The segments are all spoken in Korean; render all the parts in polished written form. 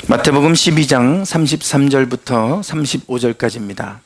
마태복음 12장 33절부터 35절까지입니다.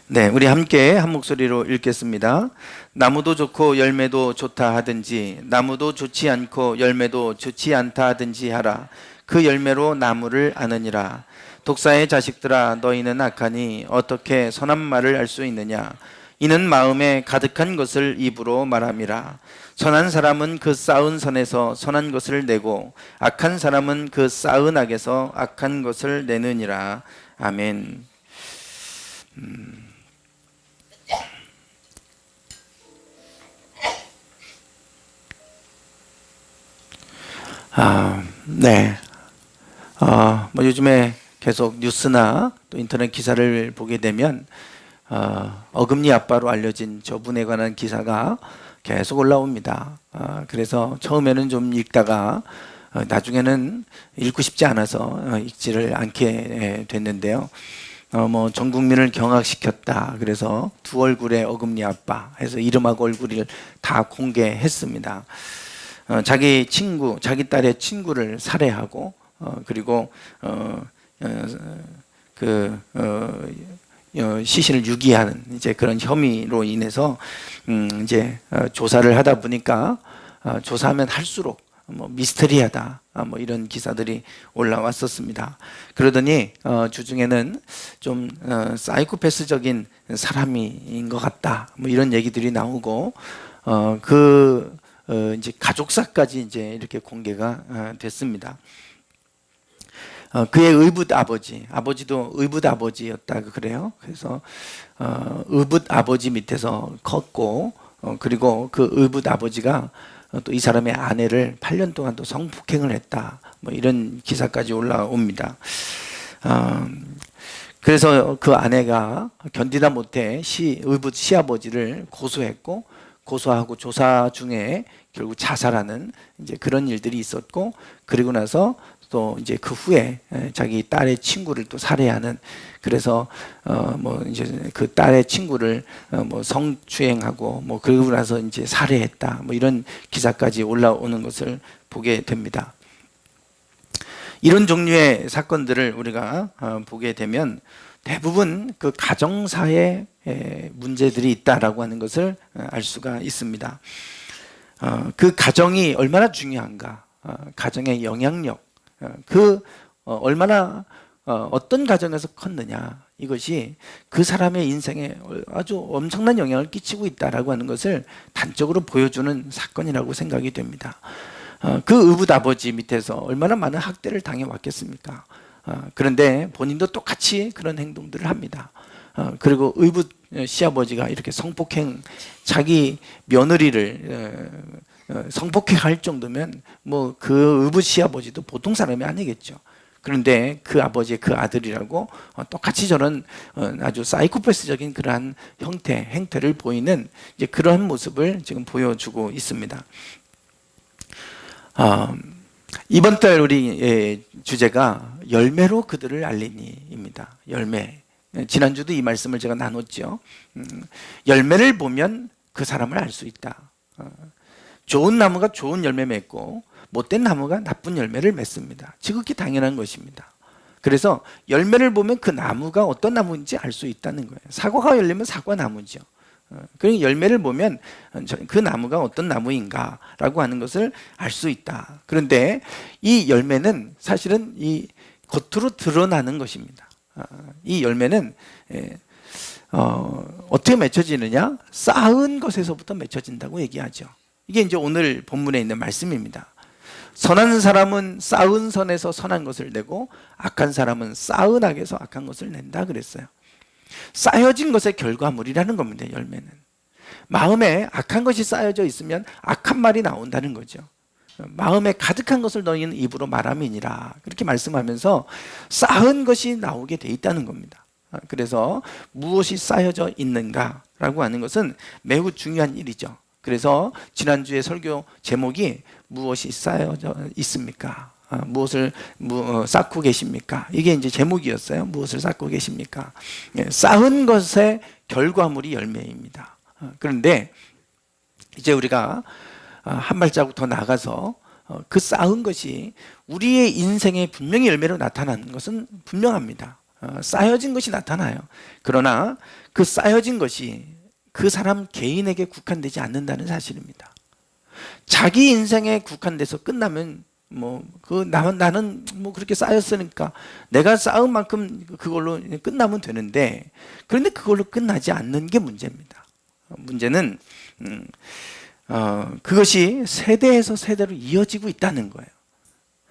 네, 우리 함께 한 목소리로 읽겠습니다. 나무도 좋고 열매도 좋다 하든지 나무도 좋지 않고 열매도 좋지 않다 하든지 하라. 그 열매로 나무를 아느니라. 독사의 자식들아, 너희는 악하니 어떻게 선한 말을 알 수 있느냐? 이는 마음에 가득한 것을 입으로 말함이라. 선한 사람은 그 쌓은 선에서 선한 것을 내고 악한 사람은 그 쌓은 악에서 악한 것을 내느니라. 아멘. 네. 요즘에 계속 뉴스나 또 인터넷 기사를 보게 되면 어금니 아빠로 알려진 저분에 관한 기사가 계속 올라옵니다. 그래서 처음에는 좀 읽다가 나중에는 읽고 싶지 않아서 읽지를 않게 됐는데요. 전 국민을 경악시켰다. 그래서 두 얼굴의 어금니 아빠 해서 이름하고 얼굴을 다 공개했습니다. 자기 친구, 자기 딸의 친구를 살해하고 그리고 시신을 유기하는 이제 그런 혐의로 인해서 이제 조사를 하다 보니까 조사하면 할수록 미스터리하다 이런 기사들이 올라왔었습니다. 그러더니 주중에는 좀 사이코패스적인 사람인 것 같다 이런 얘기들이 나오고 이제 가족사까지 이제 이렇게 공개가 됐습니다. 그의 의붓 아버지도 의붓 아버지였다고 그래요. 그래서 의붓 아버지 밑에서 컸고 그리고 그 의붓 아버지가 또 이 사람의 아내를 8년 동안 또 성폭행을 했다. 이런 기사까지 올라옵니다. 그래서 그 아내가 견디다 못해 의붓 시아버지를 고소했고 고소하고 조사 중에 결국 자살하는 이제 그런 일들이 있었고 그리고 나서 또 이제 그 후에 자기 딸의 친구를 또 살해하는 그래서 이제 그 딸의 친구를 성추행하고 그러고 나서 이제 살해했다 이런 기사까지 올라오는 것을 보게 됩니다. 이런 종류의 사건들을 우리가 보게 되면 대부분 그 가정사에 문제들이 있다라고 하는 것을 알 수가 있습니다. 그 가정이 얼마나 중요한가, 가정의 영향력, 얼마나 어떤 가정에서 컸느냐 이것이 그 사람의 인생에 아주 엄청난 영향을 끼치고 있다라고 하는 것을 단적으로 보여주는 사건이라고 생각이 됩니다. 그 의붓 아버지 밑에서 얼마나 많은 학대를 당해왔겠습니까? 그런데 본인도 똑같이 그런 행동들을 합니다. 그리고 의붓 시아버지가 이렇게 자기 며느리를 성폭행할 정도면 그 의붓 시아버지도 보통 사람이 아니겠죠. 그런데 그 아버지의 그 아들이라고 똑같이 저런 아주 사이코패스적인 그러한 행태를 보이는 이제 그런 모습을 지금 보여주고 있습니다. 이번 달 우리 주제가 열매로 그들을 알리니입니다. 열매. 지난주도 이 말씀을 제가 나눴죠. 열매를 보면 그 사람을 알 수 있다. 좋은 나무가 좋은 열매 맺고 못된 나무가 나쁜 열매를 맺습니다. 지극히 당연한 것입니다. 그래서 열매를 보면 그 나무가 어떤 나무인지 알 수 있다는 거예요. 사과가 열리면 사과나무죠. 그러니까 열매를 보면 그 나무가 어떤 나무인가라고 하는 것을 알 수 있다. 그런데 이 열매는 사실은 이 겉으로 드러나는 것입니다. 이 열매는 어떻게 맺혀지느냐? 쌓은 것에서부터 맺혀진다고 얘기하죠. 이게 이제 오늘 본문에 있는 말씀입니다. 선한 사람은 쌓은 선에서 선한 것을 내고 악한 사람은 쌓은 악에서 악한 것을 낸다 그랬어요. 쌓여진 것의 결과물이라는 겁니다. 열매는 마음에 악한 것이 쌓여져 있으면 악한 말이 나온다는 거죠. 마음에 가득한 것을 너희는 입으로 말함이니라 그렇게 말씀하면서 쌓은 것이 나오게 돼 있다는 겁니다. 그래서 무엇이 쌓여져 있는가라고 하는 것은 매우 중요한 일이죠. 그래서 지난주에 설교 제목이 무엇이 쌓여져 있습니까? 무엇을 쌓고 계십니까? 이게 이제 제목이었어요. 무엇을 쌓고 계십니까? 쌓은 것의 결과물이 열매입니다. 그런데 이제 우리가 한 발자국 더 나가서 그 쌓은 것이 우리의 인생에 분명히 열매로 나타나는 것은 분명합니다. 쌓여진 것이 나타나요. 그러나 그 쌓여진 것이 그 사람 개인에게 국한되지 않는다는 사실입니다. 자기 인생에 국한돼서 끝나면 나는 그렇게 쌓였으니까 내가 쌓은 만큼 그걸로 끝나면 되는데, 그런데 그걸로 끝나지 않는 게 문제입니다. 문제는 그것이 세대에서 세대로 이어지고 있다는 거예요.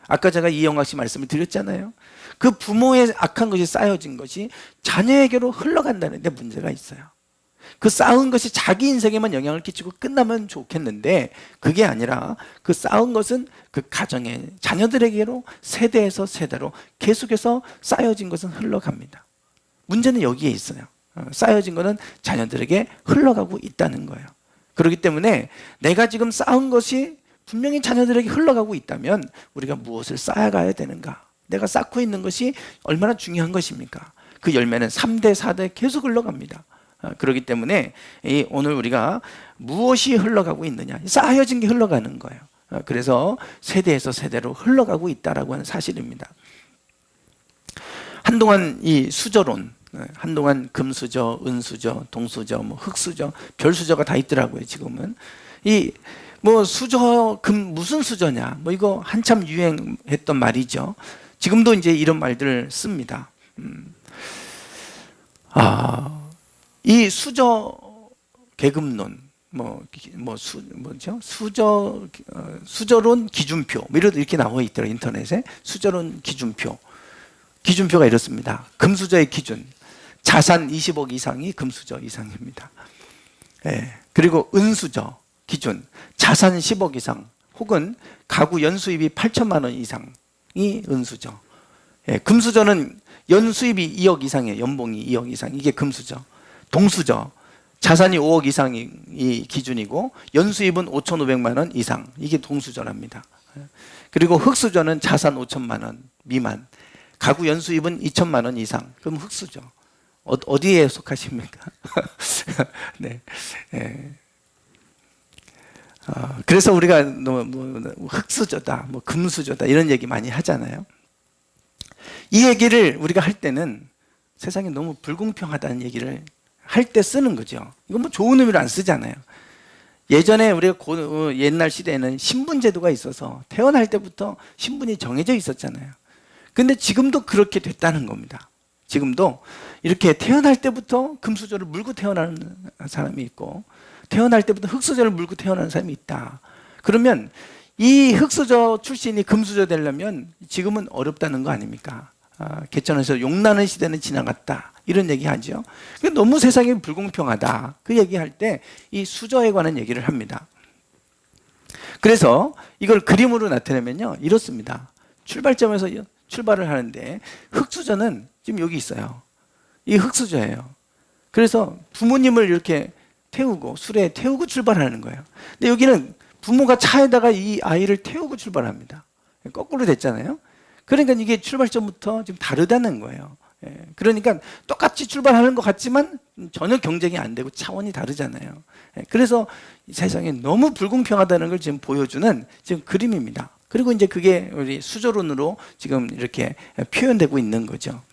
아까 제가 이영학 씨 말씀을 드렸잖아요. 그 부모의 악한 것이 쌓여진 것이 자녀에게로 흘러간다는 데 문제가 있어요. 그 쌓은 것이 자기 인생에만 영향을 끼치고 끝나면 좋겠는데, 그게 아니라 그 쌓은 것은 그 가정의 자녀들에게로 세대에서 세대로 계속해서 쌓여진 것은 흘러갑니다. 문제는 여기에 있어요. 쌓여진 것은 자녀들에게 흘러가고 있다는 거예요. 그렇기 때문에 내가 지금 쌓은 것이 분명히 자녀들에게 흘러가고 있다면 우리가 무엇을 쌓아가야 되는가? 내가 쌓고 있는 것이 얼마나 중요한 것입니까? 그 열매는 3대, 4대 계속 흘러갑니다. 그렇기 때문에 오늘 우리가 무엇이 흘러가고 있느냐, 쌓여진 게 흘러가는 거예요. 그래서 세대에서 세대로 흘러가고 있다라고 하는 사실입니다. 한동안 이 수저론, 한동안 금수저, 은수저, 동수저, 흑수저, 별수저가 다 있더라고요. 지금은 수저, 무슨 수저냐, 이거 한참 유행했던 말이죠. 지금도 이제 이런 말들을 씁니다. 이 수저 계급론, 수저론 기준표, 이렇게 나와 있더라고요. 인터넷에. 수저론 기준표가 이렇습니다. 금수저의 기준, 자산 20억 이상이 금수저 이상입니다. 그리고 은수저 기준, 자산 10억 이상 혹은 가구 연수입이 8천만 원 이상이 은수저. 금수저는 연수입이 2억 이상이에요. 연봉이 2억 이상, 이게 금수저. 동수저, 자산이 5억 이상이 기준이고 연수입은 5,500만 원 이상, 이게 동수저랍니다. 그리고 흑수저는 자산 5천만 원 미만, 가구 연수입은 2천만 원 이상, 그럼 흑수저. 어디에 속하십니까? 네. 그래서 우리가 흑수저다, 금수저다 이런 얘기 많이 하잖아요. 이 얘기를 우리가 할 때는 세상이 너무 불공평하다는 얘기를 할 때 쓰는 거죠. 이건 좋은 의미로 안 쓰잖아요. 예전에 우리가 옛날 시대에는 신분 제도가 있어서 태어날 때부터 신분이 정해져 있었잖아요. 근데 지금도 그렇게 됐다는 겁니다. 지금도 이렇게 태어날 때부터 금수저를 물고 태어나는 사람이 있고 태어날 때부터 흑수저를 물고 태어나는 사람이 있다. 그러면 이 흑수저 출신이 금수저 되려면 지금은 어렵다는 거 아닙니까? 개천에서 용나는 시대는 지나갔다, 이런 얘기 하죠. 너무 세상이 불공평하다, 그 얘기할 때 이 수저에 관한 얘기를 합니다. 그래서 이걸 그림으로 나타내면요 이렇습니다. 출발점에서 출발을 하는데 흑수저는 지금 여기 있어요. 이 흑수저예요. 그래서 부모님을 이렇게 태우고 술에 태우고 출발하는 거예요. 근데 여기는 부모가 차에다가 이 아이를 태우고 출발합니다. 거꾸로 됐잖아요. 그러니까 이게 출발점부터 지금 다르다는 거예요. 그러니까 똑같이 출발하는 것 같지만 전혀 경쟁이 안 되고 차원이 다르잖아요. 그래서 세상에 너무 불공평하다는 걸 지금 보여주는 지금 그림입니다. 그리고 이제 그게 우리 수저론으로 지금 이렇게 표현되고 있는 거죠.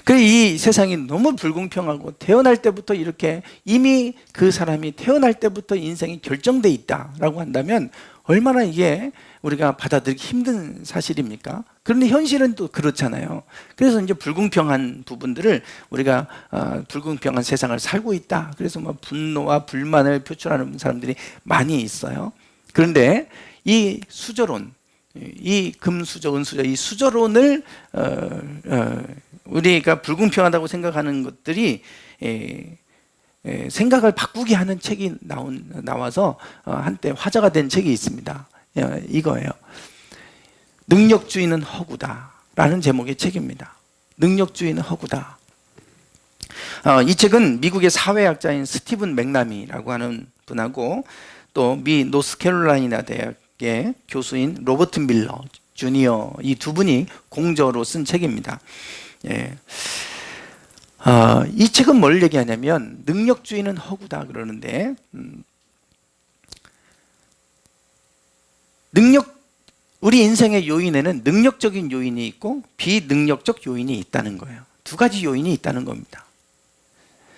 이 세상이 너무 불공평하고 태어날 때부터 이렇게 이미 그 사람이 태어날 때부터 인생이 결정돼 있다라고 한다면 얼마나 이게 우리가 받아들이기 힘든 사실입니까? 그런데 현실은 또 그렇잖아요. 그래서 이제 불공평한 부분들을 우리가 불공평한 세상을 살고 있다. 그래서 분노와 불만을 표출하는 사람들이 많이 있어요. 그런데 이 수저론, 이 금수저, 은수저, 이 수저론을 우리가 불공평하다고 생각하는 것들이 생각을 바꾸게 하는 책이 나와서 한때 화제가 된 책이 있습니다. 이거예요. 능력주의는 허구다 라는 제목의 책입니다. 능력주의는 허구다. 이 책은 미국의 사회학자인 스티븐 맥나미라고 하는 분하고 또 미 노스캐롤라이나 대학의 교수인 로버트 밀러 주니어, 이 두 분이 공저로 쓴 책입니다. 이 책은 뭘 얘기하냐면 능력주의는 허구다 그러는데, 우리 인생의 요인에는 능력적인 요인이 있고 비능력적 요인이 있다는 거예요. 두 가지 요인이 있다는 겁니다.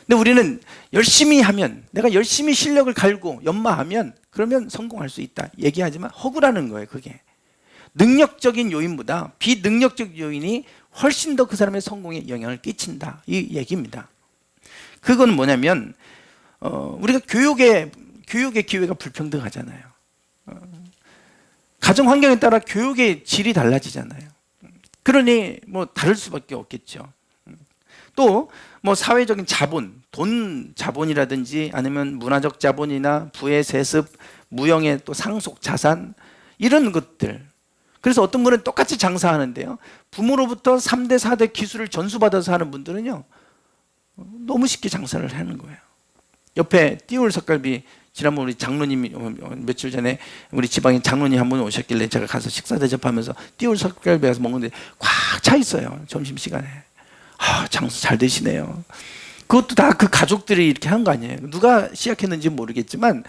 근데 우리는 열심히 하면, 내가 열심히 실력을 갈고 연마하면 그러면 성공할 수 있다 얘기하지만 허구라는 거예요. 그게 능력적인 요인보다 비능력적 요인이 훨씬 더 그 사람의 성공에 영향을 끼친다 이 얘기입니다. 그건 뭐냐면 우리가 교육의 기회가 불평등하잖아요. 가정 환경에 따라 교육의 질이 달라지잖아요. 그러니 뭐 다를 수밖에 없겠죠. 또 뭐 사회적인 자본, 돈 자본이라든지 아니면 문화적 자본이나 부의 세습, 무형의 또 상속 자산 이런 것들. 그래서 어떤 분은 똑같이 장사하는데요, 부모로부터 3대 4대 기술을 전수받아서 하는 분들은요 너무 쉽게 장사를 하는 거예요. 옆에 띠울 석갈비, 지난번 우리 장로님이 며칠 전에 우리 지방에 장로님 한 분 오셨길래 제가 가서 식사 대접하면서 띠울 석갈비 가서 먹는데 꽉 차 있어요. 점심시간에. 장사 잘 되시네요. 그것도 다 그 가족들이 이렇게 한 거 아니에요. 누가 시작했는지 모르겠지만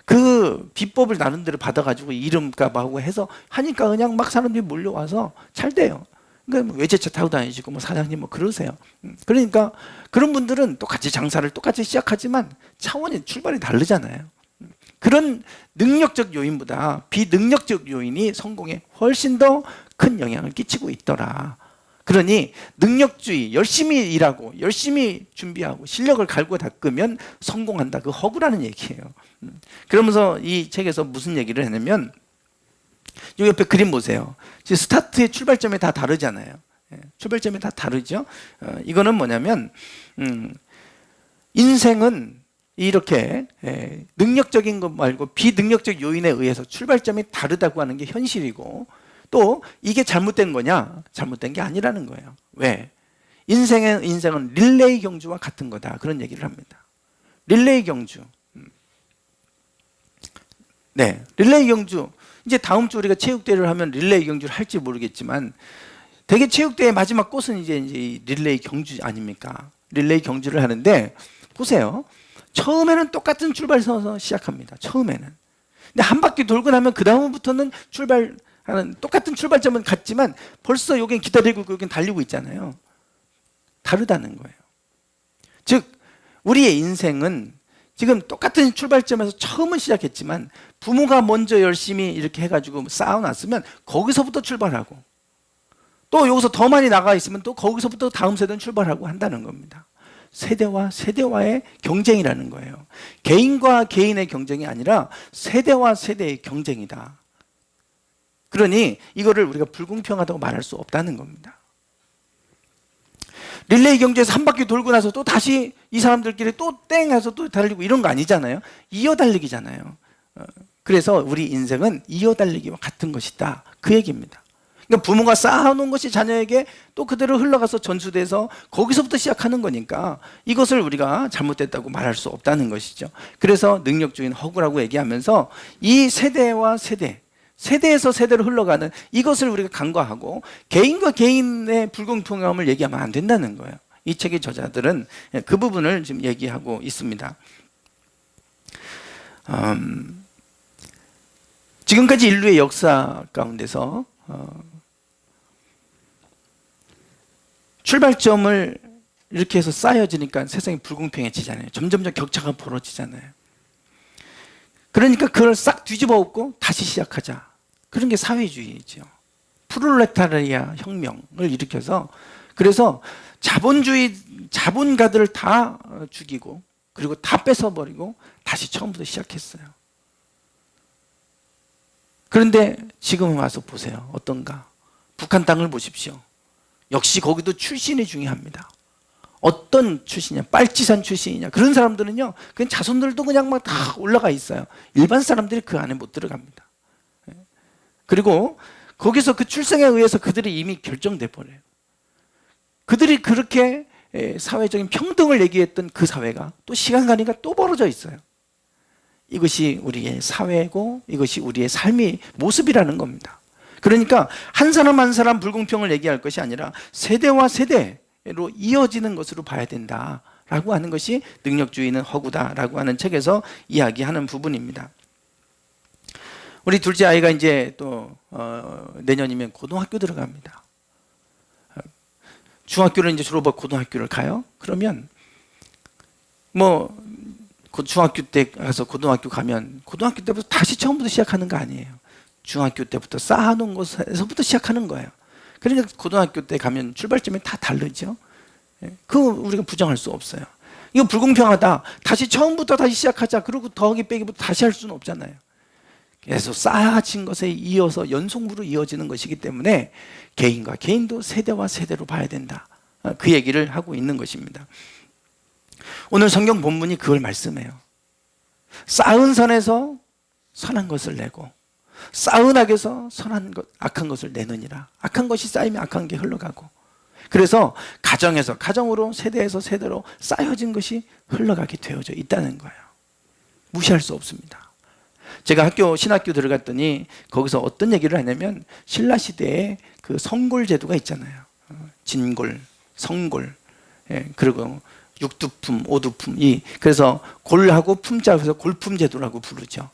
그 비법을 나름대로 받아가지고 이름값 하고 해서 하니까 그냥 막 사람들이 몰려와서 잘 돼요. 그러니까 외제차 타고 다니시고 뭐 사장님 뭐 그러세요. 그러니까 그런 분들은 똑같이 장사를 똑같이 시작하지만 차원이 출발이 다르잖아요. 그런 능력적 요인보다 비능력적 요인이 성공에 훨씬 더 큰 영향을 끼치고 있더라. 그러니 능력주의, 열심히 일하고 열심히 준비하고 실력을 갈고 닦으면 성공한다. 그 허구라는 얘기예요. 그러면서 이 책에서 무슨 얘기를 했냐면, 이 옆에 그림 보세요. 지금 스타트의 출발점이 다 다르잖아요. 출발점이 다 다르죠. 이거는 뭐냐면 인생은 이렇게 능력적인 것 말고 비능력적 요인에 의해서 출발점이 다르다고 하는 게 현실이고, 또 이게 잘못된 거냐? 잘못된 게 아니라는 거예요. 왜? 인생은 릴레이 경주와 같은 거다. 그런 얘기를 합니다. 릴레이 경주. 네, 릴레이 경주. 이제 다음 주 우리가 체육대회를 하면 릴레이 경주를 할지 모르겠지만 대개 체육대회 마지막 꽃은 이제 릴레이 경주 아닙니까? 릴레이 경주를 하는데 보세요. 처음에는 똑같은 출발선에서 시작합니다. 처음에는. 근데 한 바퀴 돌고 나면 그 다음부터는 똑같은 출발점은 같지만 벌써 여긴 기다리고 여긴 달리고 있잖아요. 다르다는 거예요. 즉 우리의 인생은 지금 똑같은 출발점에서 처음은 시작했지만 부모가 먼저 열심히 이렇게 해가지고 쌓아놨으면 거기서부터 출발하고, 또 여기서 더 많이 나가 있으면 또 거기서부터 다음 세대는 출발하고 한다는 겁니다. 세대와 세대와의 경쟁이라는 거예요. 개인과 개인의 경쟁이 아니라 세대와 세대의 경쟁이다. 그러니 이거를 우리가 불공평하다고 말할 수 없다는 겁니다. 릴레이 경주에서 한 바퀴 돌고 나서 또 다시 이 사람들끼리 또 땡 해서 또 달리고 이런 거 아니잖아요. 이어 달리기잖아요. 그래서 우리 인생은 이어 달리기와 같은 것이다. 그 얘기입니다. 그러니까 부모가 쌓아놓은 것이 자녀에게 또 그대로 흘러가서 전수돼서 거기서부터 시작하는 거니까 이것을 우리가 잘못됐다고 말할 수 없다는 것이죠. 그래서 능력주의는 허구라고 얘기하면서 이 세대와 세대에서 세대로 흘러가는 이것을 우리가 간과하고 개인과 개인의 불공평함을 얘기하면 안 된다는 거예요. 이 책의 저자들은 그 부분을 지금 얘기하고 있습니다. 지금까지 인류의 역사 가운데서 출발점을 이렇게 해서 쌓여지니까 세상이 불공평해지잖아요. 점점점 격차가 벌어지잖아요. 그러니까 그걸 싹 뒤집어 엎고 다시 시작하자. 그런 게 사회주의죠. 프롤레타리아 혁명을 일으켜서, 그래서 자본가들을 다 죽이고 그리고 다 뺏어버리고 다시 처음부터 시작했어요. 그런데 지금 와서 보세요. 어떤가? 북한 땅을 보십시오. 역시 거기도 출신이 중요합니다. 어떤 출신이냐? 빨치산 출신이냐? 그런 사람들은요, 그냥 자손들도 그냥 막 다 올라가 있어요. 일반 사람들이 그 안에 못 들어갑니다. 그리고 거기서 그 출생에 의해서 그들이 이미 결정돼 버려요. 그들이 그렇게 사회적인 평등을 얘기했던 그 사회가 또 시간 가니까 또 벌어져 있어요. 이것이 우리의 사회고 이것이 우리의 삶의 모습이라는 겁니다. 그러니까 한 사람 한 사람 불공평을 얘기할 것이 아니라 세대와 세대로 이어지는 것으로 봐야 된다라고 하는 것이 능력주의는 허구다라고 하는 책에서 이야기하는 부분입니다. 우리 둘째 아이가 이제 또 내년이면 고등학교 들어갑니다. 중학교를 이제 졸업하고 고등학교를 가요. 그러면 뭐 중학교 때 가서 고등학교 가면 고등학교 때부터 다시 처음부터 시작하는 거 아니에요. 중학교 때부터 쌓아놓은 것에서부터 시작하는 거예요. 그러니까 고등학교 때 가면 출발점이 다 다르죠. 그거 우리가 부정할 수 없어요. 이거 불공평하다. 다시 처음부터 다시 시작하자. 그리고 더하기 빼기부터 다시 할 수는 없잖아요. 계속 쌓아진 것에 이어서 연속으로 이어지는 것이기 때문에 개인과 개인도 세대와 세대로 봐야 된다. 그 얘기를 하고 있는 것입니다. 오늘 성경 본문이 그걸 말씀해요. 쌓은 선에서 선한 것을 내고 쌓은 악에서 악한 것을 내느니라. 악한 것이 쌓이면 악한 게 흘러가고, 그래서 가정으로 세대에서 세대로 쌓여진 것이 흘러가게 되어져 있다는 거예요. 무시할 수 없습니다. 제가 신학교 들어갔더니 거기서 어떤 얘기를 하냐면 신라시대에 그 성골 제도가 있잖아요. 진골, 성골, 그리고 육두품, 오두품, 그래서 골하고 품자 해서 골품 제도라고 부르죠.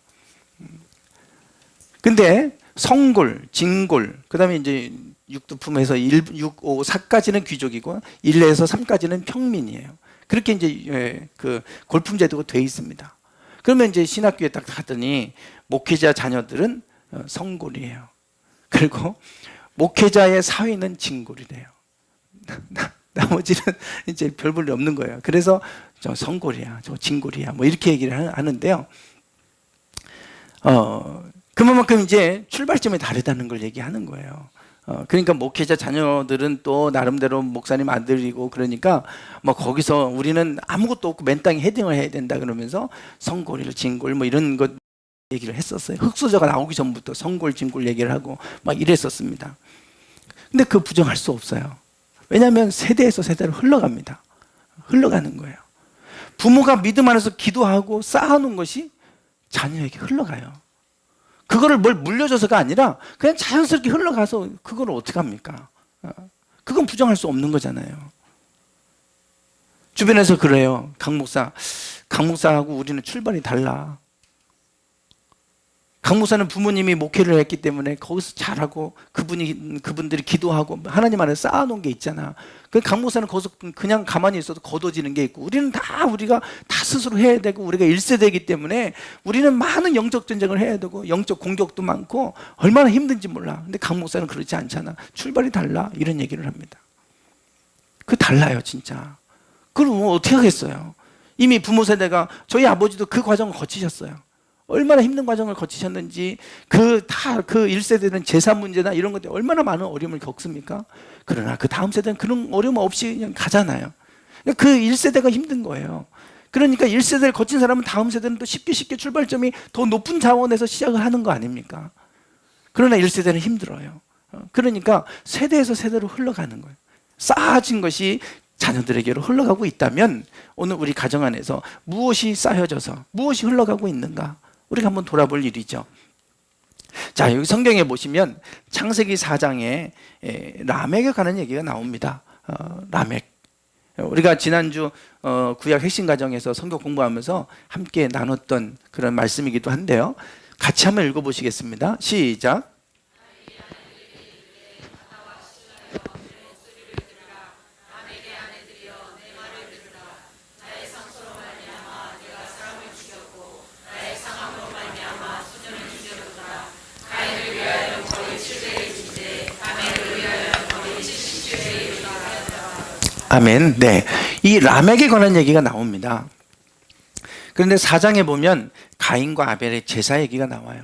근데 성골, 진골, 그 다음에 이제 육두품에서 6, 5, 4까지는 귀족이고 1에서 3까지는 평민이에요. 그렇게 이제 그 골품 제도가 돼 있습니다. 그러면 이제 신학교에 딱 갔더니 목회자 자녀들은 성골이에요. 그리고 목회자의 사위는 진골이래요. 나머지는 이제 별 볼일 없는 거예요. 그래서 저 성골이야, 저 진골이야, 뭐 이렇게 얘기를 하는데요. 그만큼 이제 출발점이 다르다는 걸 얘기하는 거예요. 그러니까 목회자 자녀들은 또 나름대로 목사님 아들이고, 그러니까 뭐 거기서 우리는 아무것도 없고 맨 땅에 헤딩을 해야 된다 그러면서 성골, 진골 뭐 이런 것 얘기를 했었어요. 흑수저가 나오기 전부터 성골, 진골 얘기를 하고 막 이랬었습니다. 근데 그 부정할 수 없어요. 왜냐하면 세대에서 세대로 흘러갑니다. 흘러가는 거예요. 부모가 믿음 안에서 기도하고 쌓아놓은 것이 자녀에게 흘러가요. 그거를 뭘 물려줘서가 아니라 그냥 자연스럽게 흘러가서 그걸 어떻게 합니까? 그건 부정할 수 없는 거잖아요. 주변에서 그래요. 강 목사하고 우리는 출발이 달라. 강 목사는 부모님이 목회를 했기 때문에 거기서 잘하고 그분들이 기도하고 하나님 안에 쌓아놓은 게 있잖아. 그 강 목사는 거기서 그냥 가만히 있어도 거둬지는 게 있고, 우리는 우리가 다 스스로 해야 되고, 우리가 1세대이기 때문에 우리는 많은 영적 전쟁을 해야 되고 영적 공격도 많고 얼마나 힘든지 몰라. 근데 강 목사는 그렇지 않잖아. 출발이 달라. 이런 얘기를 합니다. 그 달라요, 진짜. 그럼 뭐 어떻게 하겠어요? 이미 부모 세대가, 저희 아버지도 그 과정을 거치셨어요. 얼마나 힘든 과정을 거치셨는지, 그 1세대는 재산 문제나 이런 것들 얼마나 많은 어려움을 겪습니까? 그러나 그 다음 세대는 그런 어려움 없이 그냥 가잖아요. 그 1세대가 힘든 거예요. 그러니까 1세대를 거친 사람은 다음 세대는 또 쉽게 출발점이 더 높은 자원에서 시작을 하는 거 아닙니까? 그러나 1세대는 힘들어요. 그러니까 세대에서 세대로 흘러가는 거예요. 쌓아진 것이 자녀들에게로 흘러가고 있다면 오늘 우리 가정 안에서 무엇이 쌓여져서 무엇이 흘러가고 있는가? 우리가 한번 돌아볼 일이죠. 자, 여기 성경에 보시면 창세기 4장에 라멕에 관한 얘기가 나옵니다. 라멕. 우리가 지난주 구약 핵심 가정에서 성경 공부하면서 함께 나눴던 그런 말씀이기도 한데요. 같이 한번 읽어보시겠습니다. 시작. 아멘. 네, 이 라멕에 관한 얘기가 나옵니다. 그런데 4장에 보면 가인과 아벨의 제사 얘기가 나와요.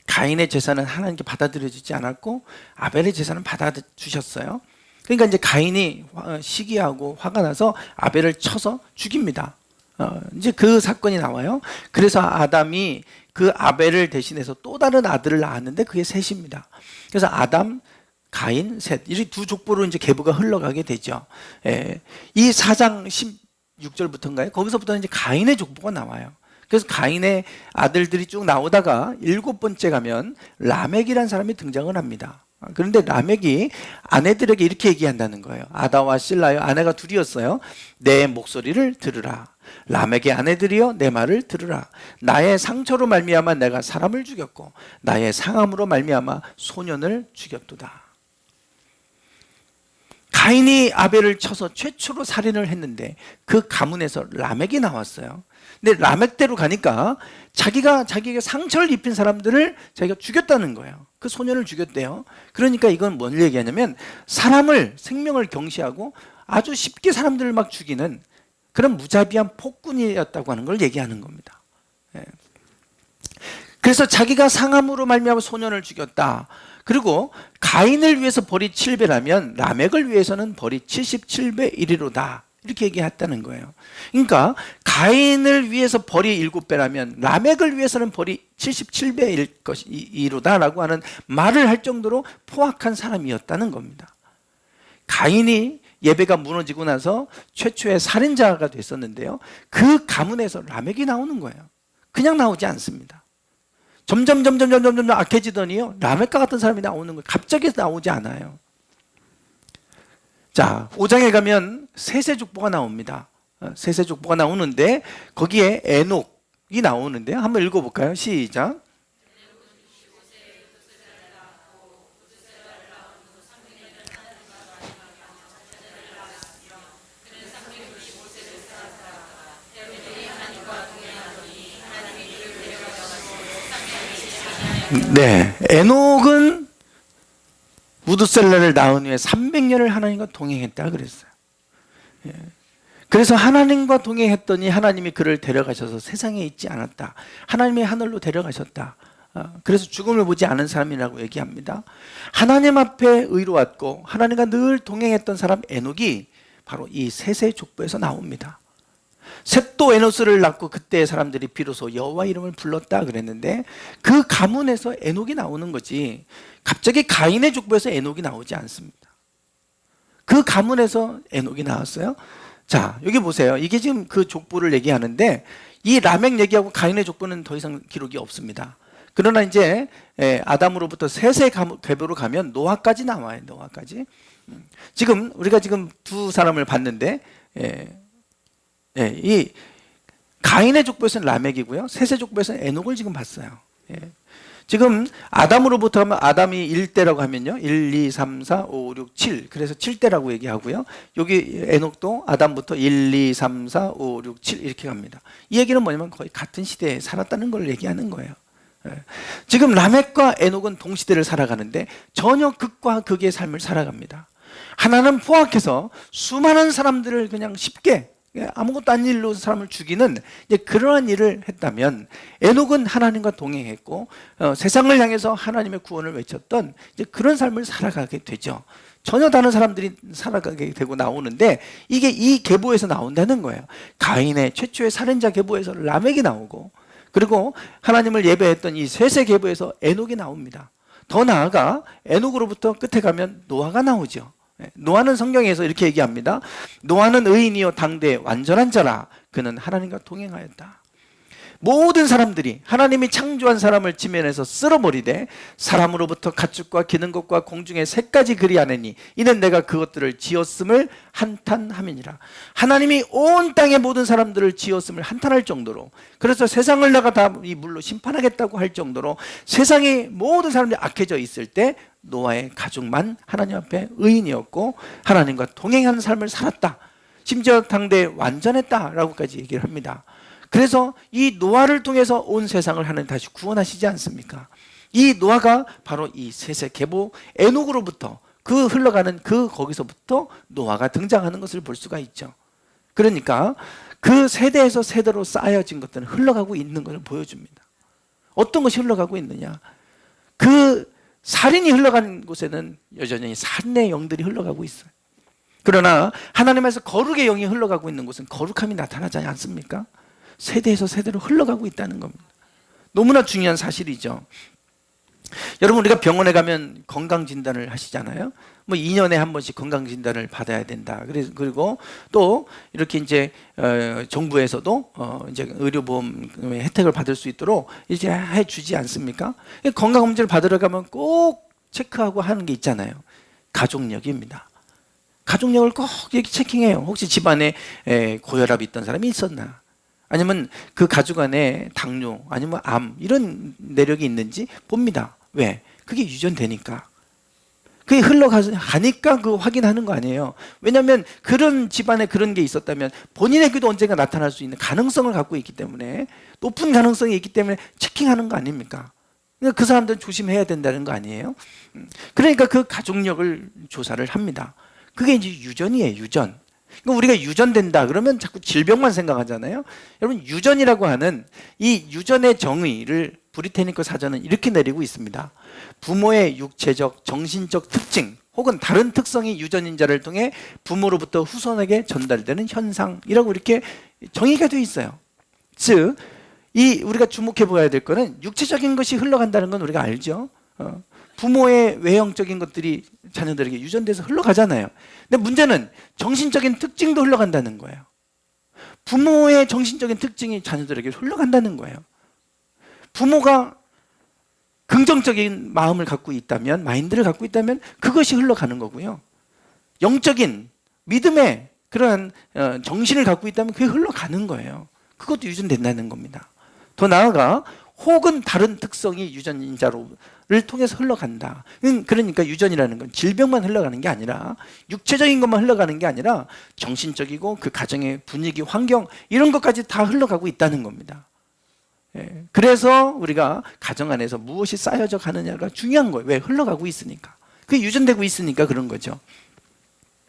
가인의 제사는 하나님께 받아들여지지 않았고 아벨의 제사는 받아주셨어요. 그러니까 이제 가인이 시기하고 화가 나서 아벨을 쳐서 죽입니다. 이제 그 사건이 나와요. 그래서 아담이 그 아벨을 대신해서 또 다른 아들을 낳았는데 그게 셋입니다. 그래서 아담, 가인, 셋, 이 두 족보로 이제 계보가 흘러가게 되죠. 이 4장 16절부터인가요? 거기서부터는 이제 가인의 족보가 나와요. 그래서 가인의 아들들이 쭉 나오다가 7번째 가면 라멕이라는 사람이 등장을 합니다. 그런데 라멕이 아내들에게 이렇게 얘기한다는 거예요. 아다와 실라요. 아내가 둘이었어요. 내 목소리를 들으라. 라멕의 아내들이여 내 말을 들으라. 나의 상처로 말미암아 내가 사람을 죽였고 나의 상함으로 말미암아 소년을 죽였도다. 가인이 아벨을 쳐서 최초로 살인을 했는데 그 가문에서 라멕이 나왔어요. 근데 라멕대로 가니까 자기가 상처를 입힌 사람들을 자기가 죽였다는 거예요. 그 소년을 죽였대요. 그러니까 이건 뭘 얘기하냐면 사람을, 생명을 경시하고 아주 쉽게 사람들을 막 죽이는 그런 무자비한 폭군이었다고 하는 걸 얘기하는 겁니다. 그래서 자기가 상함으로 말미암아 소년을 죽였다. 그리고 가인을 위해서 벌이 7배라면 라멕을 위해서는 벌이 77배 1이로다. 이렇게 얘기했다는 거예요. 그러니까 가인을 위해서 벌이 7배라면 라멕을 위해서는 벌이 77배일 것이로다라고 하는 말을 할 정도로 포악한 사람이었다는 겁니다. 가인이 예배가 무너지고 나서 최초의 살인자가 됐었는데요. 그 가문에서 라멕이 나오는 거예요. 그냥 나오지 않습니다. 점점 악해지더니요. 라멕과 같은 사람이 나오는 거예요. 갑자기 나오지 않아요. 자, 5장에 가면 세세족보가 나옵니다. 세세족보가 나오는데 거기에 에녹이 나오는데요. 한번 읽어볼까요? 시작. 네, 에녹은 무드셀라를 낳은 후에 300년을 하나님과 동행했다 그랬어요. 그래서 하나님과 동행했더니 하나님이 그를 데려가셔서 세상에 있지 않았다. 하나님이 하늘로 데려가셨다. 그래서 죽음을 보지 않은 사람이라고 얘기합니다. 하나님 앞에 의로웠고 하나님과 늘 동행했던 사람 에녹이 바로 이 셋의 족보에서 나옵니다. 셋도 에노스를 낳고 그때 사람들이 비로소 여호와 이름을 불렀다 그랬는데 그 가문에서 에녹이 나오는 거지 갑자기 가인의 족보에서 에녹이 나오지 않습니다. 그 가문에서 에녹이 나왔어요. 자, 여기 보세요. 이게 지금 그 족보를 얘기하는데 이 라멕 얘기하고 가인의 족보는 더 이상 기록이 없습니다. 그러나 이제 아담으로부터 셋의 계보로 가면 노아까지 나와요. 노아까지. 지금 우리가 지금 두 사람을 봤는데 이 가인의 족보에서는 라멕이고요. 셋의 족보에서는 에녹을 지금 봤어요. 지금 아담으로부터 하면 아담이 1대라고 하면요. 1, 2, 3, 4, 5, 6, 7. 그래서 7대라고 얘기하고요. 여기 에녹도 아담부터 1, 2, 3, 4, 5, 6, 7 이렇게 갑니다. 이 얘기는 뭐냐면 거의 같은 시대에 살았다는 걸 얘기하는 거예요. 지금 라멕과 에녹은 동시대를 살아가는데 전혀 극과 극의 삶을 살아갑니다. 하나는 포악해서 수많은 사람들을 그냥 쉽게 아무것도 아닌 일로 사람을 죽이는 이제 그러한 일을 했다면 에녹은 하나님과 동행했고 세상을 향해서 하나님의 구원을 외쳤던 이제 그런 삶을 살아가게 되죠. 전혀 다른 사람들이 살아가게 되고 나오는데 이게 이 계보에서 나온다는 거예요. 가인의 최초의 살인자 계보에서 라멕이 나오고 그리고 하나님을 예배했던 이 셋의 계보에서 에녹이 나옵니다. 더 나아가 에녹으로부터 끝에 가면 노아가 나오죠. 노아는 성경에서 이렇게 얘기합니다. 노아는 의인이요 당대의 완전한 자라. 그는 하나님과 동행하였다. 모든 사람들이 하나님이 창조한 사람을 지면에서 쓸어버리되 사람으로부터 가축과 기는 것과 공중의 새까지 그리하느니 이는 내가 그것들을 지었음을 한탄함이니라. 하나님이 온 땅의 모든 사람들을 지었음을 한탄할 정도로, 그래서 세상을 내가 다 이 물로 심판하겠다고 할 정도로 세상의 모든 사람들이 악해져 있을 때 노아의 가족만 하나님 앞에 의인이었고 하나님과 동행하는 삶을 살았다. 심지어 당대에 완전했다라고까지 얘기를 합니다. 그래서 이 노아를 통해서 온 세상을 하나님 다시 구원하시지 않습니까? 이 노아가 바로 이 셋의 계보 에녹으로부터 그 흘러가는 그 거기서부터 노아가 등장하는 것을 볼 수가 있죠. 그러니까 그 세대에서 세대로 쌓여진 것들은 흘러가고 있는 것을 보여줍니다. 어떤 것이 흘러가고 있느냐? 그 살인이 흘러가는 곳에는 여전히 살인의 영들이 흘러가고 있어요. 그러나 하나님에서 거룩의 영이 흘러가고 있는 곳은 거룩함이 나타나지 않습니까? 세대에서 세대로 흘러가고 있다는 겁니다. 너무나 중요한 사실이죠. 여러분, 우리가 병원에 가면 건강진단을 하시잖아요. 뭐 2년에 한 번씩 건강진단을 받아야 된다. 그리고 또 이렇게 이제 정부에서도 이제 의료보험의 혜택을 받을 수 있도록 이제 해주지 않습니까? 건강검진을 받으러 가면 꼭 체크하고 하는 게 있잖아요. 가족력입니다. 가족력을 꼭 이렇게 체킹해요. 혹시 집안에 고혈압이 있던 사람이 있었나? 아니면 그 가족 안에 당뇨 아니면 암 이런 내력이 있는지 봅니다. 왜? 그게 유전되니까. 그게 흘러가니까 그 확인하는 거 아니에요. 왜냐하면 그런 집안에 그런 게 있었다면 본인에게도 언젠가 나타날 수 있는 가능성을 갖고 있기 때문에, 높은 가능성이 있기 때문에 체킹하는 거 아닙니까? 그러니까 그 사람들은 조심해야 된다는 거 아니에요? 그러니까 그 가족력을 조사를 합니다. 그게 이제 유전이에요, 유전. 그러니까 우리가 유전된다 그러면 자꾸 질병만 생각하잖아요. 여러분, 유전이라고 하는 이 유전의 정의를 브리테니커 사전은 이렇게 내리고 있습니다. 부모의 육체적, 정신적 특징 혹은 다른 특성이 유전인자를 통해 부모로부터 후손에게 전달되는 현상이라고 이렇게 정의가 되어 있어요. 즉, 우리가 주목해 보아야 될 거는 육체적인 것이 흘러간다는 건 우리가 알죠. 부모의 외형적인 것들이 자녀들에게 유전돼서 흘러가잖아요. 근데 문제는 정신적인 특징도 흘러간다는 거예요. 부모의 정신적인 특징이 자녀들에게 흘러간다는 거예요. 부모가 긍정적인 마음을 갖고 있다면, 마인드를 갖고 있다면 그것이 흘러가는 거고요. 영적인 믿음의 그러한 정신을 갖고 있다면 그게 흘러가는 거예요. 그것도 유전된다는 겁니다. 더 나아가 혹은 다른 특성이 유전인자를 통해서 흘러간다. 그러니까 유전이라는 건 질병만 흘러가는 게 아니라, 육체적인 것만 흘러가는 게 아니라 정신적이고 그 가정의 분위기, 환경 이런 것까지 다 흘러가고 있다는 겁니다. 그래서 우리가 가정 안에서 무엇이 쌓여져 가느냐가 중요한 거예요. 왜? 흘러가고 있으니까. 그게 유전되고 있으니까 그런 거죠.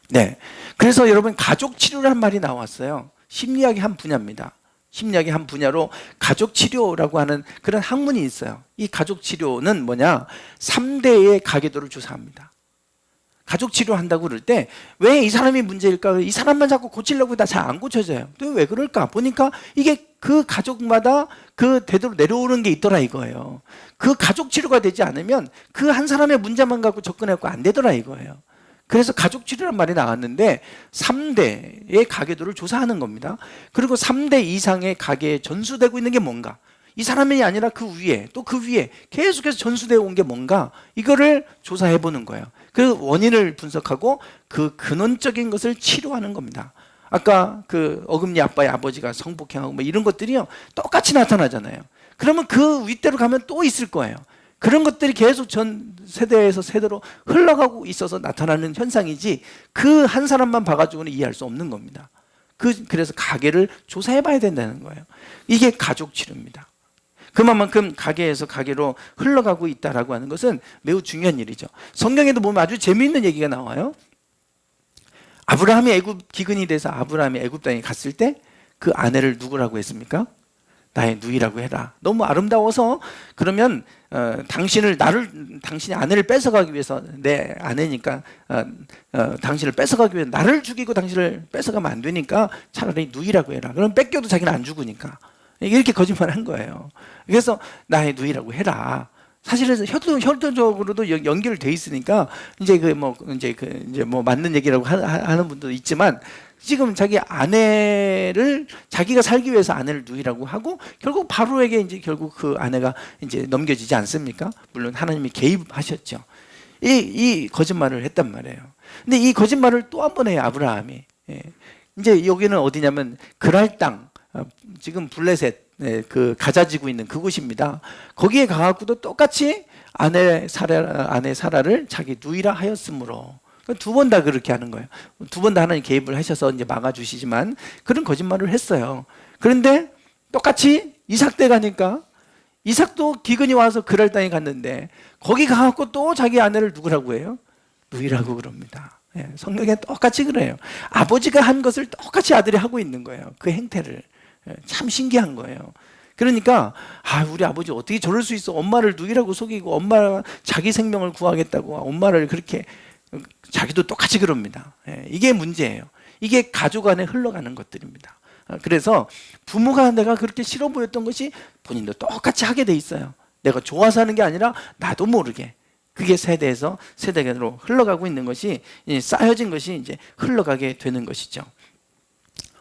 네. 그래서 여러분, 가족 치료라는 말이 나왔어요. 심리학의 한 분야입니다. 심리학의 한 분야로 가족 치료라고 하는 그런 학문이 있어요. 이 가족 치료는 뭐냐? 3대의 가계도를 조사합니다. 가족 치료한다고 그럴 때 왜 이 사람이 문제일까? 이 사람만 자꾸 고치려고 다 잘 안 고쳐져요. 또 왜 그럴까? 보니까 이게 그 가족마다 그 대대로 내려오는 게 있더라 이거예요. 그 가족 치료가 되지 않으면 그 한 사람의 문제만 갖고 접근해갖고 안 되더라 이거예요. 그래서 가족 치료란 말이 나왔는데 3대의 가계도를 조사하는 겁니다. 그리고 3대 이상의 가계에 전수되고 있는 게 뭔가, 이 사람이 아니라 그 위에 또 그 위에 계속해서 전수되어 온 게 뭔가, 이거를 조사해 보는 거예요. 그 원인을 분석하고 그 근원적인 것을 치료하는 겁니다. 아까 그 어금니 아빠의 아버지가 성폭행하고 뭐 이런 것들이요 똑같이 나타나잖아요. 그러면 그 윗대로 가면 또 있을 거예요. 그런 것들이 계속 전 세대에서 세대로 흘러가고 있어서 나타나는 현상이지, 그 한 사람만 봐가지고는 이해할 수 없는 겁니다. 그래서 가계를 조사해 봐야 된다는 거예요. 이게 가족 치료입니다. 그만큼 가계에서 가계로 흘러가고 있다라고 하는 것은 매우 중요한 일이죠. 성경에도 보면 아주 재미있는 얘기가 나와요. 아브라함이 애굽 기근이 돼서 아브라함이 애굽 땅에 갔을 때 그 아내를 누구라고 했습니까? 나의 누이라고 해라. 너무 아름다워서 그러면 당신이 아내를 뺏어가기 위해서, 내 아내니까 당신을 뺏어가기 위해서 나를 죽이고 당신을 뺏어가면 안 되니까 차라리 누이라고 해라. 그럼 뺏겨도 자기는 안 죽으니까. 이렇게 거짓말을 한 거예요. 그래서 나의 누이라고 해라. 사실은 혈통적으로도 연결돼 있으니까 이제 맞는 얘기라고 하는 분도 있지만, 지금 자기 아내를 자기가 살기 위해서 아내를 누이라고 하고 결국 바로에게 이제 결국 그 아내가 이제 넘겨지지 않습니까? 물론 하나님이 개입하셨죠. 이 거짓말을 했단 말이에요. 근데 이 거짓말을 또 한 번 해요, 아브라함이. 이제 여기는 어디냐면 그랄 땅, 지금 블레셋, 그 가자지구 있는 그곳입니다. 거기에 가갖고도 똑같이 아내 사라를 자기 누이라 하였으므로, 두 번 다 그렇게 하는 거예요. 두 번 다 하나님 개입을 하셔서 이제 막아주시지만 그런 거짓말을 했어요. 그런데 똑같이 이삭 때 가니까 이삭도 기근이 와서 그랄 땅에 갔는데 거기 가갖고 또 자기 아내를 누구라고 해요? 누이라고 그럽니다. 성경에 똑같이 그래요. 아버지가 한 것을 똑같이 아들이 하고 있는 거예요. 그 행태를. 참 신기한 거예요. 그러니까 우리 아버지 어떻게 저럴 수 있어? 엄마를 누이라고 속이고 엄마 자기 생명을 구하겠다고 엄마를 그렇게, 자기도 똑같이 그럽니다. 이게 문제예요. 이게 가족 안에 흘러가는 것들입니다. 그래서 부모가 내가 그렇게 싫어 보였던 것이 본인도 똑같이 하게 돼 있어요. 내가 좋아서 하는 게 아니라 나도 모르게 그게 세대에서 세대로 흘러가고 있는 것이, 쌓여진 것이 이제 흘러가게 되는 것이죠.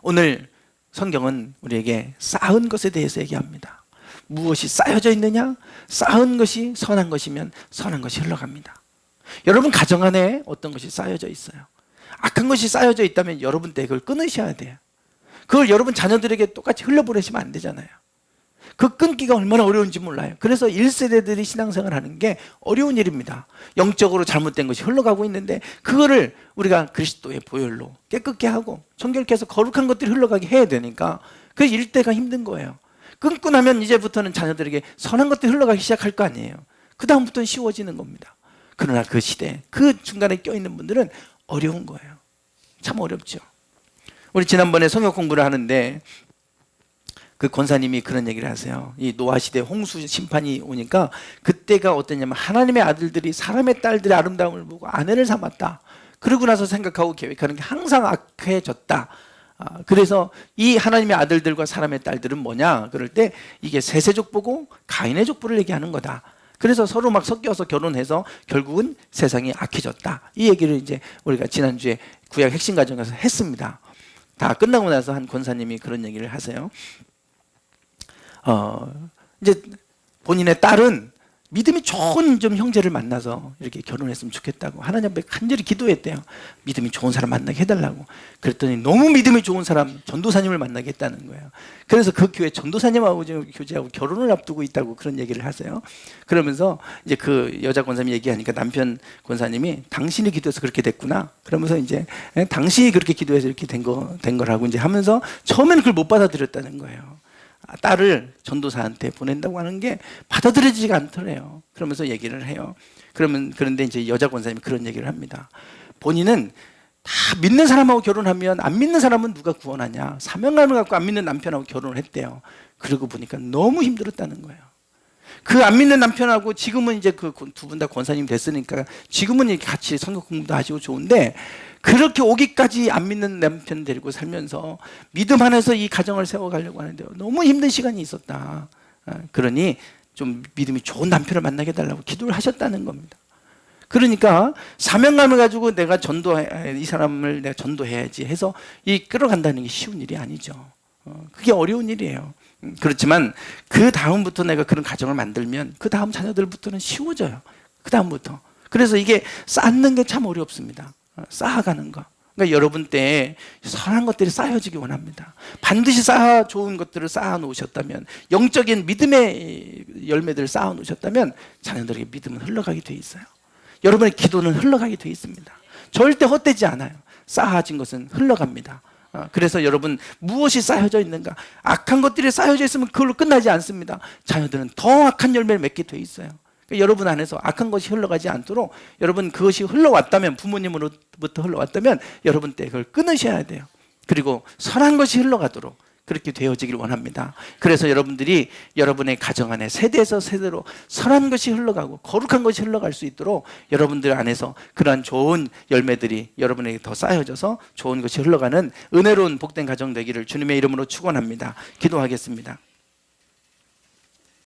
오늘 성경은 우리에게 쌓은 것에 대해서 얘기합니다. 무엇이 쌓여져 있느냐? 쌓은 것이 선한 것이면 선한 것이 흘러갑니다. 여러분 가정 안에 어떤 것이 쌓여져 있어요? 악한 것이 쌓여져 있다면 여러분 때 그걸 끊으셔야 돼요. 그걸 여러분 자녀들에게 똑같이 흘려보내시면 안 되잖아요. 그 끊기가 얼마나 어려운지 몰라요. 그래서 1세대들이 신앙생활 하는 게 어려운 일입니다. 영적으로 잘못된 것이 흘러가고 있는데 그거를 우리가 그리스도의 보혈로 깨끗게 하고 정결케 해서 거룩한 것들이 흘러가게 해야 되니까 그 일대가 힘든 거예요. 끊고 나면 이제부터는 자녀들에게 선한 것들이 흘러가기 시작할 거 아니에요. 그 다음부터는 쉬워지는 겁니다. 그러나 그 시대, 그 중간에 껴있는 분들은 어려운 거예요. 참 어렵죠. 우리 지난번에 성역 공부를 하는데 그 권사님이 그런 얘기를 하세요. 이 노아 시대 홍수 심판이 오니까 그때가 어땠냐면 하나님의 아들들이 사람의 딸들의 아름다움을 보고 아내를 삼았다. 그러고 나서 생각하고 계획하는 게 항상 악해졌다. 그래서 이 하나님의 아들들과 사람의 딸들은 뭐냐? 그럴 때 이게 셋의 족보고 가인의 족보를 얘기하는 거다. 그래서 서로 막 섞여서 결혼해서 결국은 세상이 악해졌다. 이 얘기를 이제 우리가 지난주에 구약 핵심 과정에서 했습니다. 다 끝나고 나서 한 권사님이 그런 얘기를 하세요. 이제 본인의 딸은 믿음이 좋은 좀 형제를 만나서 이렇게 결혼했으면 좋겠다고 하나님 앞에 간절히 기도했대요. 믿음이 좋은 사람 만나게 해달라고. 그랬더니 너무 믿음이 좋은 사람 전도사님을 만나게 했다는 거예요. 그래서 그 교회 전도사님하고 지금 교제하고 결혼을 앞두고 있다고 그런 얘기를 하세요. 그러면서 이제 그 여자 권사님이 얘기하니까 남편 권사님이 당신이 기도해서 그렇게 됐구나. 그러면서 이제 당신이 그렇게 기도해서 이렇게 된 거라고 이제 하면서 처음에는 그걸 못 받아들였다는 거예요. 딸을 전도사한테 보낸다고 하는 게 받아들여지지가 않더래요. 그러면서 얘기를 해요. 그런데 이제 여자 권사님이 그런 얘기를 합니다. 본인은 다 믿는 사람하고 결혼하면 안 믿는 사람은 누가 구원하냐. 사명감을 갖고 안 믿는 남편하고 결혼을 했대요. 그러고 보니까 너무 힘들었다는 거예요. 그 안 믿는 남편하고 지금은 이제 그 두 분 다 권사님 됐으니까 지금은 같이 성경 공부도 하시고 좋은데 그렇게 오기까지 안 믿는 남편 데리고 살면서 믿음 안에서 이 가정을 세워가려고 하는데 너무 힘든 시간이 있었다. 그러니 좀 믿음이 좋은 남편을 만나게 해달라고 기도를 하셨다는 겁니다. 그러니까 사명감을 가지고 내가 이 사람을 내가 전도해야지 해서 이 끌어간다는 게 쉬운 일이 아니죠. 그게 어려운 일이에요. 그렇지만 그 다음부터 내가 그런 가정을 만들면 그 다음 자녀들부터는 쉬워져요. 그 다음부터. 그래서 이게 쌓는 게 참 어렵습니다. 쌓아가는 거. 그러니까 여러분 때 선한 것들이 쌓여지기 원합니다. 반드시 좋은 것들을 쌓아 놓으셨다면, 영적인 믿음의 열매들을 쌓아 놓으셨다면 자녀들에게 믿음은 흘러가게 돼 있어요. 여러분의 기도는 흘러가게 돼 있습니다. 절대 헛되지 않아요. 쌓아진 것은 흘러갑니다. 그래서 여러분 무엇이 쌓여져 있는가? 악한 것들이 쌓여져 있으면 그걸로 끝나지 않습니다. 자녀들은 더 악한 열매를 맺게 돼 있어요. 여러분 안에서 악한 것이 흘러가지 않도록 여러분 그것이 흘러왔다면, 부모님으로부터 흘러왔다면 여러분 때 그걸 끊으셔야 돼요. 그리고 선한 것이 흘러가도록 그렇게 되어지길 원합니다. 그래서 여러분들이 여러분의 가정 안에 세대에서 세대로 선한 것이 흘러가고 거룩한 것이 흘러갈 수 있도록 여러분들 안에서 그러한 좋은 열매들이 여러분에게 더 쌓여져서 좋은 것이 흘러가는 은혜로운 복된 가정 되기를 주님의 이름으로 축원합니다. 기도하겠습니다.